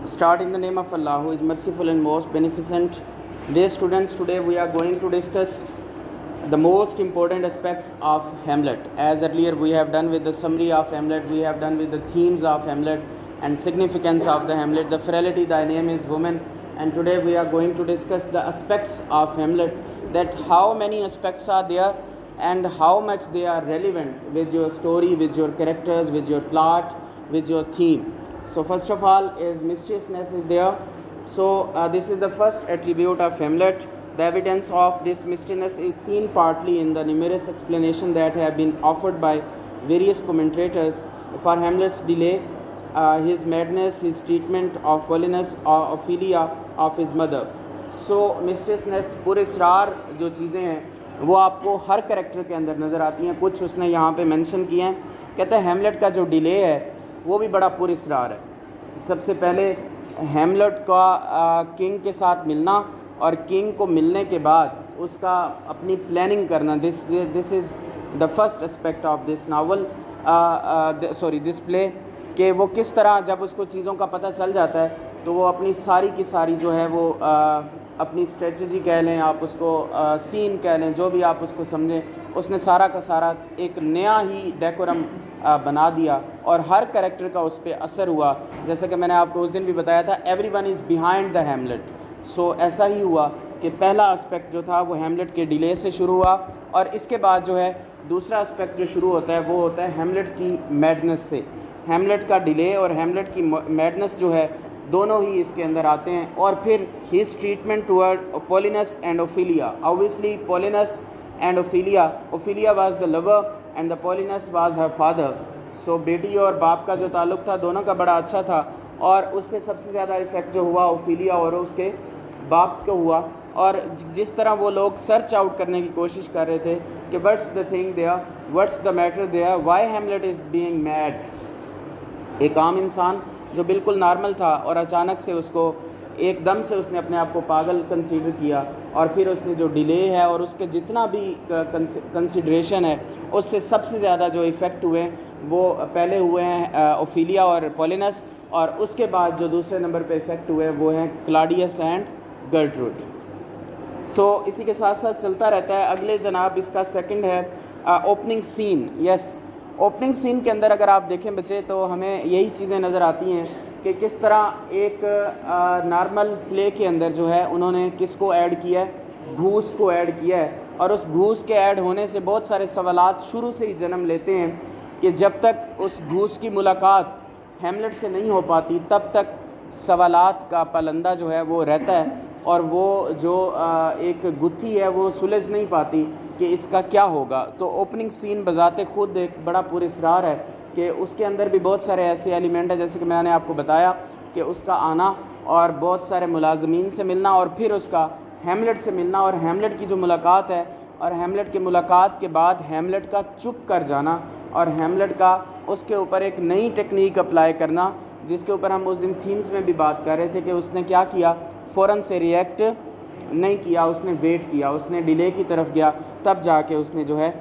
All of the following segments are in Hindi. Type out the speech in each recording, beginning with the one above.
Start in the name of Allah, who is merciful and most beneficent. Dear students, today we are going to discuss the most important aspects of Hamlet. As earlier we have done with the summary of Hamlet, we have done with the themes of Hamlet and significance of the Hamlet. The Ferality, thy name is woman. And today we are going to discuss the aspects of Hamlet, that how many aspects are there and how much they are relevant with your story, with your characters, with your plot, with your theme. So first of all is mysteriousness is there. So this is the first attribute of Hamlet. The evidence of this mysteriness is seen partly in the numerous explanations that have been offered by various commentators for Hamlet's delay, his madness, his treatment of Polynus or Ophelia of his mother. So mysteriousness, पुरस्रार जो चीज़ें हैं वो आपको हर कैरेक्टर के अंदर नज़र आती हैं. कुछ उसने यहाँ पे मेंशन किए हैं. कहते हैं हैमलेट का जो डिले है वो भी बड़ा पुरस्रार है. सबसे पहले हैमलेट का किंग के साथ मिलना और किंग को मिलने के बाद उसका अपनी प्लानिंग करना. This is the first aspect of this novel, this play, कि वो किस तरह जब उसको चीज़ों का पता चल जाता है तो वो अपनी सारी की सारी जो है वो अपनी स्ट्रेटजी कह लें, आप उसको सीन कह लें, जो भी आप उसको समझें, उसने सारा का सारा एक नया ही डेकोरम बना दिया और हर कैरेक्टर का उस पर असर हुआ. जैसे कि मैंने आपको उस दिन भी बताया था, everyone is behind the Hamlet. So ऐसा ही हुआ कि पहला एस्पेक्ट जो था वो हैमलेट के डिले से शुरू हुआ और इसके बाद जो है दूसरा एस्पेक्ट जो शुरू होता है वो होता है हैमलेट की मैडनेस से. हैमलेट का डिले और हैमलेट की मैडनेस जो है दोनों ही इसके अंदर आते हैं. और फिर his treatment toward Polonius and Ophelia. Obviously Polonius and Ophelia was the lover and the Polonius was her father. So बेटी और बाप का जो ताल्लुक़ था दोनों का बड़ा अच्छा था और उससे सबसे ज़्यादा इफ़ेक्ट जो हुआ ओफिलिया और उसके बाप को हुआ. और जिस तरह वो लोग सर्च आउट करने की कोशिश कर रहे थे कि what's the thing there, what's the matter there, why Hamlet is being mad. एक आम इंसान जो बिल्कुल नॉर्मल था और अचानक से उसको एकदम से उसने अपने आप को पागल कंसीडर किया और फिर उसने जो डिले है और उसके जितना भी कंसिडरेशन है उससे सबसे ज़्यादा जो इफ़ेक्ट हुए वो पहले हुए हैं ओफिलिया और पोलिनस और उसके बाद जो दूसरे नंबर पे इफ़ेक्ट हुए वो हैं क्लाडियस एंड गर्ट्रूड. सो इसी के साथ साथ चलता रहता है. अगले जनाब इसका सेकंड है opening scene. Yes, opening scene के अंदर अगर आप देखें बच्चे तो हमें यही चीज़ें नज़र आती हैं कि किस तरह एक नॉर्मल प्ले के अंदर जो है उन्होंने किसको ऐड किया है, घूस को ऐड किया है. और उस घूस के ऐड होने से बहुत सारे सवालात शुरू से ही जन्म लेते हैं कि जब तक उस घूस की मुलाकात हैमलेट से नहीं हो पाती तब तक सवालात का पलंदा जो है वो रहता है और वो जो एक गुत्थी है वो सुलझ नहीं पाती कि इसका क्या होगा. तो ओपनिंग सीन बजाते खुद एक बड़ा पुरस्रार है कि उसके अंदर भी बहुत सारे ऐसे एलिमेंट हैं, जैसे कि मैंने आपको बताया कि उसका आना और बहुत सारे मुलाजमीन से मिलना और फिर उसका हैमलेट से मिलना और हैमलेट की जो मुलाकात है और हैमलेट की मुलाकात के बाद हैमलेट का चुप कर जाना और हैमलेट का उसके ऊपर एक नई टेक्निक अप्लाई करना, जिसके ऊपर हम उस दिन थीम्स में भी बात कर रहे थे कि उसने क्या किया, फ़ौरन से रिएक्ट नहीं किया, उसने वेट किया, उसने डिले की तरफ गया, तब जाके उसने जो है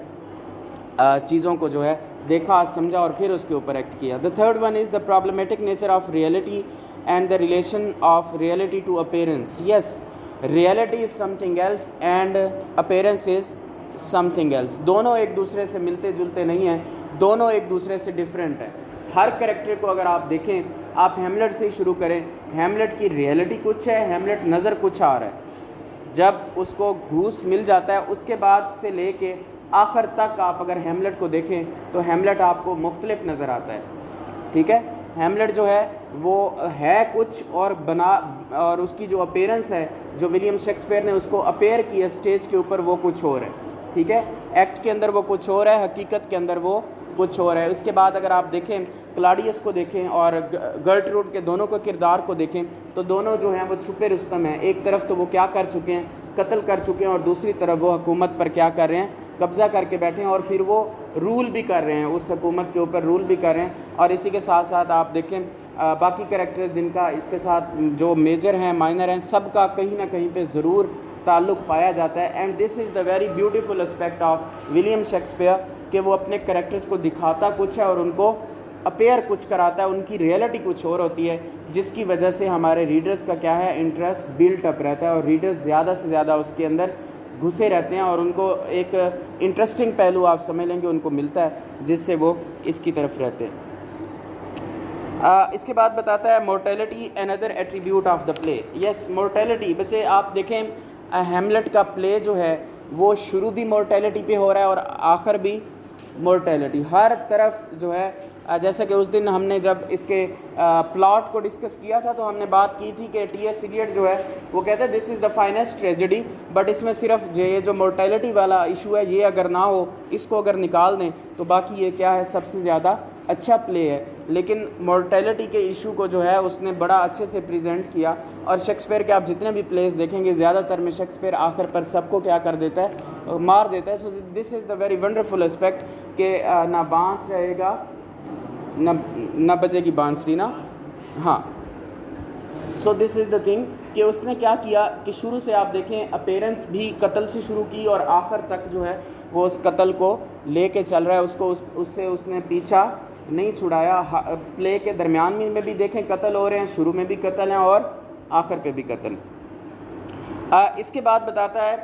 चीज़ों को जो है देखा, समझा और फिर उसके ऊपर एक्ट किया. The third one is the problematic nature of reality and the relation of reality to appearance. Yes, reality is something else and appearance is something else. दोनों एक दूसरे से मिलते जुलते नहीं हैं, दोनों एक दूसरे से डिफरेंट हैं. हर कैरेक्टर को अगर आप देखें, आप हैमलेट से ही शुरू करें, हैमलेट की रियलिटी कुछ है, हैमलेट नज़र कुछ आ रहा है. जब उसको घूस मिल जाता है उसके बाद से लेके आखिर तक आप अगर हैमलेट को देखें तो हैमलेट आपको मुख्तलिफ नज़र आता है. ठीक है, हैमलेट जो है वो है कुछ और बना, और उसकी जो अपीयरेंस है जो विलियम शेक्सपियर ने उसको अपेयर किया स्टेज के ऊपर वो कुछ और है. ठीक है, एक्ट के अंदर वो कुछ और है, हकीकत के अंदर वो कुछ और है. उसके बाद अगर आप देखें क्लाडियस को देखें और गर्ट्रूड के दोनों के किरदार को देखें तो दोनों जो हैं वो छुपे रुस्तम हैं. एक तरफ तो वो क्या कर चुके हैं, कत्ल कर चुके हैं, और दूसरी तरफ वो हुकूमत पर क्या कर रहे हैं, कब्ज़ा करके बैठे हैं और फिर वो रूल भी कर रहे हैं, उस हुकूमत के ऊपर रूल भी कर रहे हैं. और इसी के साथ साथ आप देखें बाकी कैरेक्टर्स जिनका इसके साथ जो मेजर हैं, माइनर हैं, सब का कहीं ना कहीं पे ज़रूर ताल्लुक़ पाया जाता है. And this is the very beautiful aspect of William Shakespeare कि वो अपने कैरेक्टर्स को दिखाता कुछ है और उनको अपेयर कुछ कराता है, उनकी रियलिटी कुछ और होती है, जिसकी वजह से हमारे रीडर्स का क्या है, इंटरेस्ट बिल्ट अप रहता है और रीडर्स ज़्यादा से ज़्यादा उसके अंदर घुसे रहते हैं और उनको एक इंटरेस्टिंग पहलू आप समझ लेंगे उनको मिलता है, जिससे वो इसकी तरफ रहते हैं। इसके बाद बताता है mortality another attribute of the play. Yes, mortality, बच्चे आप देखें हैमलेट का प्ले जो है वो शुरू भी मोर्टेलिटी पे हो रहा है और आखिर भी मोर्टेलिटी, हर तरफ जो है। जैसे कि उस दिन हमने जब इसके प्लॉट को डिस्कस किया था तो हमने बात की थी कि टी.एस. इलियट जो है वो कहते हैं this is the finest tragedy, but इसमें सिर्फ ये जो मोर्टेलिटी वाला इशू है ये अगर ना हो, इसको अगर निकाल दें तो बाकी ये क्या है, सबसे ज़्यादा अच्छा प्ले है। लेकिन मोर्टेलिटी के इशू को जो है उसने बड़ा अच्छे से प्रेजेंट किया और शेक्सपियर के आप जितने भी प्लेस देखेंगे ज़्यादातर में शेक्सपियर आखिर पर सबको क्या कर देता है, मार देता है। So this is the very wonderful aspect कि ना बांस रहेगा न बजेगी बांसुरी ना। हाँ, so this is the thing कि उसने क्या किया कि शुरू से आप देखें अपेरेंस भी कत्ल से शुरू की और आखिर तक जो है वो उस कत्ल को लेके चल रहा है, उसको उससे उसने पीछा नहीं छुड़ाया। प्ले के दरमियान में भी देखें कत्ल हो रहे हैं, शुरू में भी कत्ल हैं और आखिर पे भी कत्ल। इसके बाद बताता है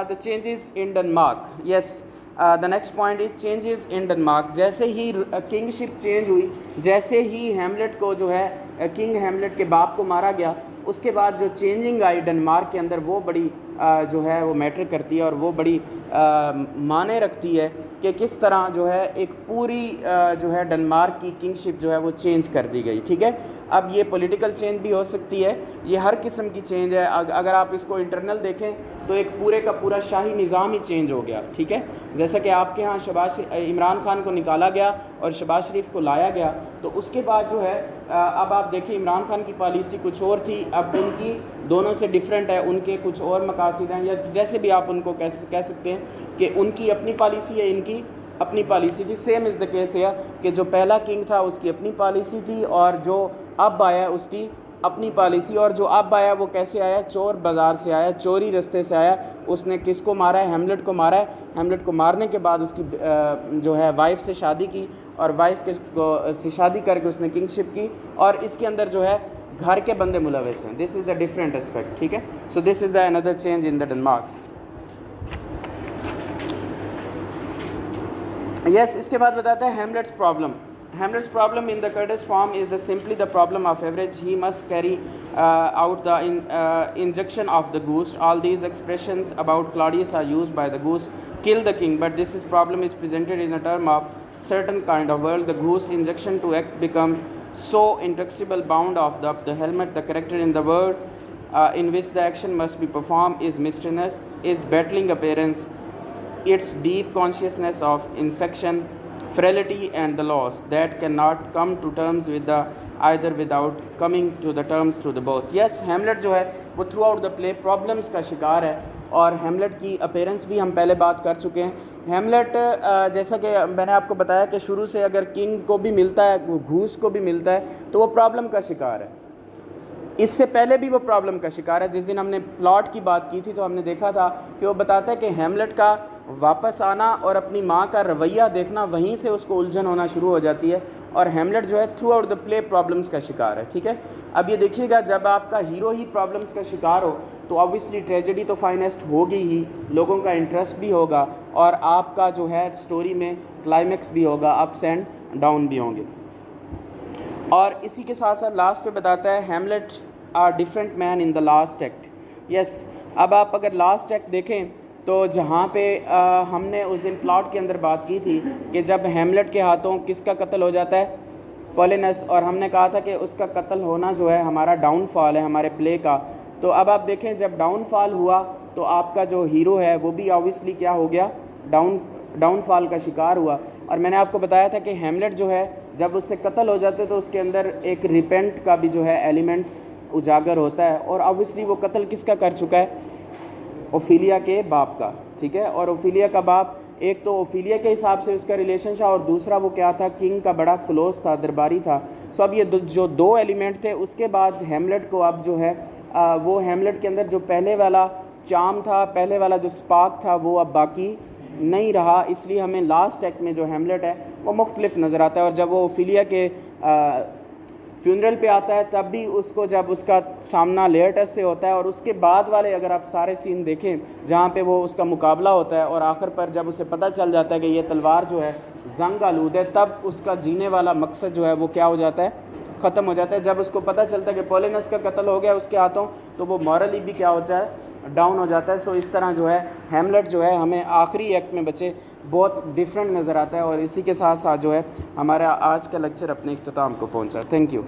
the changes in Denmark. Yes, the next point is changes in Denmark. जैसे ही किंगशिप चेंज हुई, जैसे ही हैमलेट को जो है किंग हैमलेट के बाप को मारा गया, उसके बाद जो चेंजिंग आई डेनमार्क के अंदर वो बड़ी जो है वो मैटर करती है और वो बड़ी माने रखती है कि किस तरह जो है एक पूरी जो है डेनमार्क की किंगशिप जो है वो चेंज कर दी गई। ठीक है, अब ये पॉलिटिकल चेंज भी हो सकती है, ये हर किस्म की चेंज है। अगर आप इसको इंटरनल देखें तो एक पूरे का पूरा शाही निज़ाम ही चेंज हो गया। ठीक है, जैसा कि आपके यहाँ इमरान खान को निकाला गया और शहबाज शरीफ को लाया गया, तो उसके बाद जो है अब आप देखिए इमरान खान की पॉलिसी कुछ और थी, अब उनकी दोनों से डिफरेंट है, उनके कुछ और मकासद हैं, या जैसे भी आप उनको कह सकते हैं कि उनकी अपनी पॉलिसी है, इनकी अपनी पॉलिसी थी। सेम इज़ द केस है कि जो पहला किंग था उसकी अपनी पॉलिसी थी और जो अब आया उसकी अपनी पॉलिसी, और जो अब आया वो कैसे आया, चोर बाज़ार से आया, चोरी रास्ते से आया। उसने किसको मारा है, हैमलेट को मारा है। हैमलेट को मारने के बाद उसकी जो है वाइफ से शादी की और वाइफ से शादी करके उसने किंगशिप की, और इसके अंदर जो है घर के बंदे मुलविस हैं। This is the different aspect. ठीक है, so this is the another change in the Denmark. Yes, इसके बाद बताता है Hamlet's problem. Hamlet's problem in the Curtis form is simply the problem of average. He must carry out the injection of the goose. All these expressions about Claudius are used by the goose. Kill the king, but this problem is presented in a term of certain kind of world. The goose injection to act become so inextricable bound of the helmet. The character in the world in which the action must be performed is mistiness, is battling appearance, its deep consciousness of infection, frailty and the loss that cannot come to terms with the either without coming to the terms to the both. Yes, Hamlet जो है वो through out the play problems का शिकार है, और हैमलेट की अपीयरेंस भी हम पहले बात कर चुके हैं। हैमलेट जैसा कि मैंने आपको बताया कि शुरू से अगर किंग को भी मिलता है, घूस को भी मिलता है, तो वो प्रॉब्लम का शिकार है। इससे पहले भी वो प्रॉब्लम का शिकार है। जिस दिन हमने प्लॉट की बात की थी तो हमने देखा था कि वो बताता है कि हैमलेट का वापस आना और अपनी माँ का रवैया देखना, वहीं से उसको उलझन होना शुरू हो जाती है, और हैमलेट जो है through out the play problems का शिकार है। ठीक है, अब ये देखिएगा जब आपका हीरो ही प्रॉब्लम्स का शिकार हो तो ऑब्वियसली ट्रेजेडी तो फाइनेस्ट होगी ही, लोगों का इंटरेस्ट भी होगा और आपका जो है स्टोरी में क्लाइमैक्स भी होगा, अप्स एंड डाउन भी होंगे। और इसी के साथ साथ लास्ट पे बताता है Hamlet are different man in the last act. Yes, अब आप अगर लास्ट एक्ट देखें तो जहाँ पे हमने उस दिन प्लॉट के अंदर बात की थी कि जब हैमलेट के हाथों किसका कत्ल हो जाता है, पोलिनस, और हमने कहा था कि उसका कत्ल होना जो है हमारा डाउनफॉल है हमारे प्ले का। तो अब आप देखें जब डाउनफॉल हुआ तो आपका जो हीरो है वो भी ऑब्वियसली क्या हो गया, डाउनफॉल का शिकार हुआ। और मैंने आपको बताया था कि हैमलेट जो है जब उससे कत्ल हो जाते तो उसके अंदर एक रिपेंट का भी जो है एलिमेंट उजागर होता है, और ऑब्वियसली वो कत्ल किसका कर चुका है, ओफिलिया के बाप का। ठीक है, और ओफिलिया का बाप एक तो ओफिलिया के हिसाब से उसका रिलेशन था और दूसरा वो क्या था, किंग का बड़ा क्लोज था, दरबारी था। सो अब ये जो दो एलिमेंट थे, उसके बाद हैमलेट को अब जो है वो हैमलेट के अंदर जो पहले वाला चार्म था, पहले वाला जो स्पार्क था, वो अब बाकी नहीं रहा, इसलिए हमें लास्ट एक्ट में जो हैमलेट है वो मुख्तलिफ नज़र आता है। और जब वो ओफिलिया के फ्यूनरल पे आता है तब भी उसको जब उसका सामना लेयरटस से होता है, और उसके बाद वाले अगर आप सारे सीन देखें जहाँ पे वो उसका मुकाबला होता है और आखिर पर जब उसे पता चल जाता है कि ये तलवार जो है जंग आलूद है, तब उसका जीने वाला मकसद जो है वो क्या हो जाता है, ख़त्म हो जाता है। जब उसको पता चलता है कि पोलिनस का कत्ल हो गया उसके हाथों, तो वो मॉरली भी क्या हो जाए, डाउन हो जाता है। सो इस तरह जो है हैमलेट जो है हमें आखिरी एक्ट में बचे बहुत डिफरेंट नज़र आता है। और इसी के साथ साथ जो है हमारा आज का लेक्चर अपने इख्तिताम को पहुंचा। Thank you.